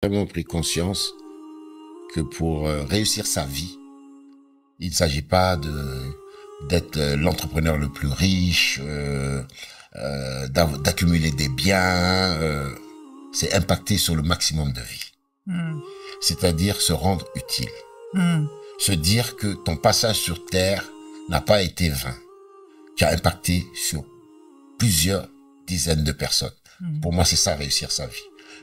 Vraiment pris conscience que pour réussir sa vie, il ne s'agit pas d'être l'entrepreneur le plus riche, d'accumuler des biens, c'est impacter sur le maximum de vie. C'est-à-dire se rendre utile. Se dire que ton passage sur Terre n'a pas été vain. Tu as impacté sur plusieurs dizaines de personnes. Pour moi, c'est ça, réussir sa vie.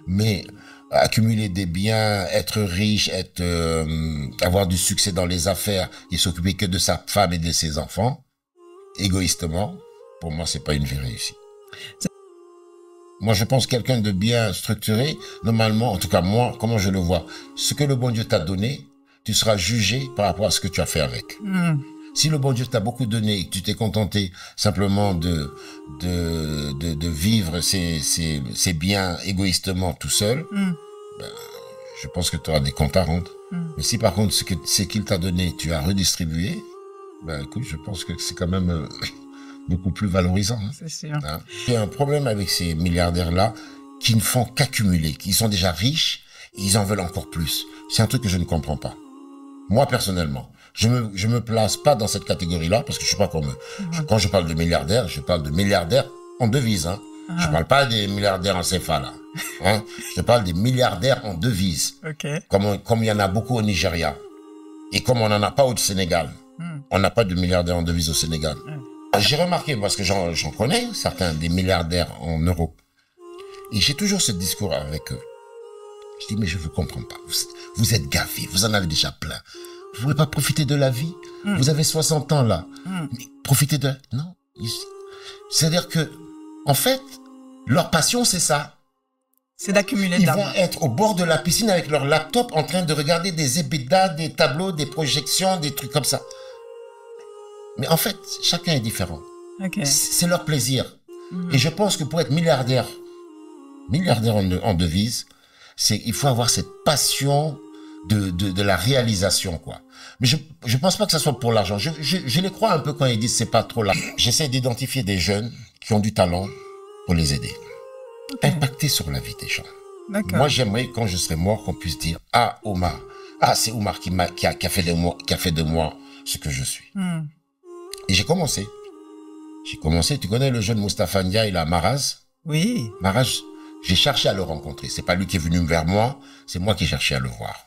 Mais accumuler des biens, être riche, avoir du succès dans les affaires et s'occuper que de sa femme et de ses enfants, égoïstement, pour moi, c'est pas une vie réussie. Moi, je pense que quelqu'un de bien structuré, normalement, en tout cas moi, comment je le vois, ce que le bon Dieu t'a donné, tu seras jugé par rapport à ce que tu as fait avec. Si le bon Dieu t'a beaucoup donné et que tu t'es contenté simplement de vivre ses biens égoïstement tout seul, ben, je pense que tu auras des comptes à rendre. Mais si par contre ce qu'il t'a donné, tu as redistribué, ben écoute, je pense que c'est quand même beaucoup plus valorisant. Hein. C'est sûr. Hein. Il y a un problème avec ces milliardaires-là qui ne font qu'accumuler, qui sont déjà riches et ils en veulent encore plus. C'est un truc que je ne comprends pas. Moi, personnellement, je me place pas dans cette catégorie-là parce que je suis pas comme eux. Quand je parle de milliardaires, je parle de milliardaires en devises. Hein. Je parle pas des milliardaires en CFA, là. Hein. Je parle des milliardaires en devises. Comme il y en a beaucoup au Nigeria. Et comme on n'en a pas au Sénégal. On n'a pas de milliardaires en devises au Sénégal. J'ai remarqué, parce que j'en connais certains des milliardaires en euros. Et j'ai toujours ce discours avec eux. Je dis, mais je vous comprends pas. Vous êtes gavés, vous en avez déjà plein. Vous pouvez pas profiter de la vie. Vous avez 60 ans là. Mais profitez de... Non. C'est-à-dire que, en fait, leur passion, c'est ça. C'est d'accumuler de Ils l'argent. vont être au bord de la piscine avec leur laptop en train de regarder des EBITDA, des tableaux, des projections, des trucs comme ça. Mais en fait, chacun est différent. C'est leur plaisir. Et je pense que pour être milliardaire en devises, il faut avoir cette passion de la réalisation, quoi. Mais je pense pas que ça soit pour l'argent. Je les crois un peu quand ils disent c'est pas trop là. J'essaie d'identifier des jeunes qui ont du talent pour les aider. Impacter sur la vie des gens. Moi, j'aimerais, quand je serai mort, qu'on puisse dire, ah, Omar. Ah, c'est Omar qui a fait de moi ce que je suis. Et j'ai commencé, tu connais le jeune Moustapha Ndiaye, là, Maraz? Oui. Maraz, j'ai cherché à le rencontrer. C'est pas lui qui est venu vers moi, c'est moi qui ai cherché à le voir.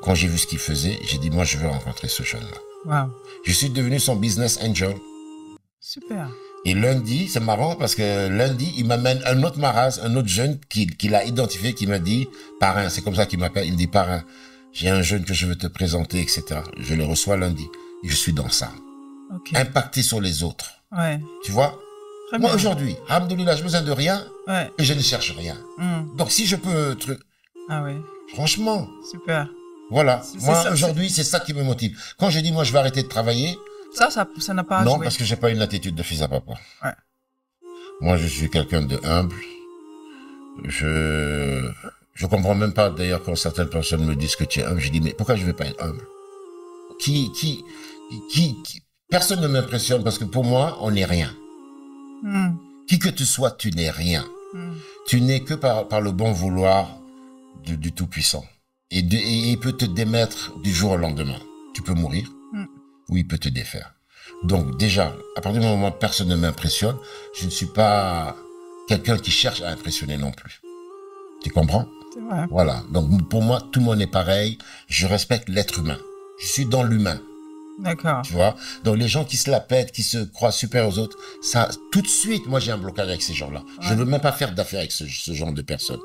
Quand j'ai vu ce qu'il faisait, j'ai dit, moi, je veux rencontrer ce jeune-là. Wow. Je suis devenu son business angel. Super. Et lundi, c'est marrant parce que lundi, il m'amène un autre Maraz, un autre jeune qu'il a identifié, qui m'a dit, parrain, c'est comme ça qu'il m'appelle, il me dit, parrain, j'ai un jeune que je veux te présenter, etc. Je le reçois lundi. Et je suis dans ça. Impacter sur les autres. Tu vois? Moi, aujourd'hui, alhamdoulilah, j'ai besoin de rien et je ne cherche rien. Donc, si je peux... Franchement. Super. Voilà. Moi, aujourd'hui, c'est ça qui me motive. Quand je dis, moi, je vais arrêter de travailler... Ça n'a pas Non, joué. parce que j'ai pas une attitude de fils à papa. Moi, je suis quelqu'un de humble. Je comprends même pas, d'ailleurs, quand certaines personnes me disent que tu es humble. Je dis, mais pourquoi je vais pas être humble? Personne ne m'impressionne parce que pour moi, on n'est rien. Qui que tu sois, tu n'es rien. Tu n'es que par le bon vouloir du Tout-Puissant. Et il peut te démettre du jour au lendemain. Tu peux mourir ou il peut te défaire. Donc déjà, à partir du moment où personne ne m'impressionne, je ne suis pas quelqu'un qui cherche à impressionner non plus. Tu comprends? C'est vrai. Voilà. Donc pour moi, tout le monde est pareil. Je respecte l'être humain. Je suis dans l'humain. D'accord. Tu vois? Donc, les gens qui se la pètent, qui se croient super aux autres, ça, tout de suite, moi, j'ai un blocage avec ces gens-là. Je veux même pas faire d'affaires avec ce genre de personnes.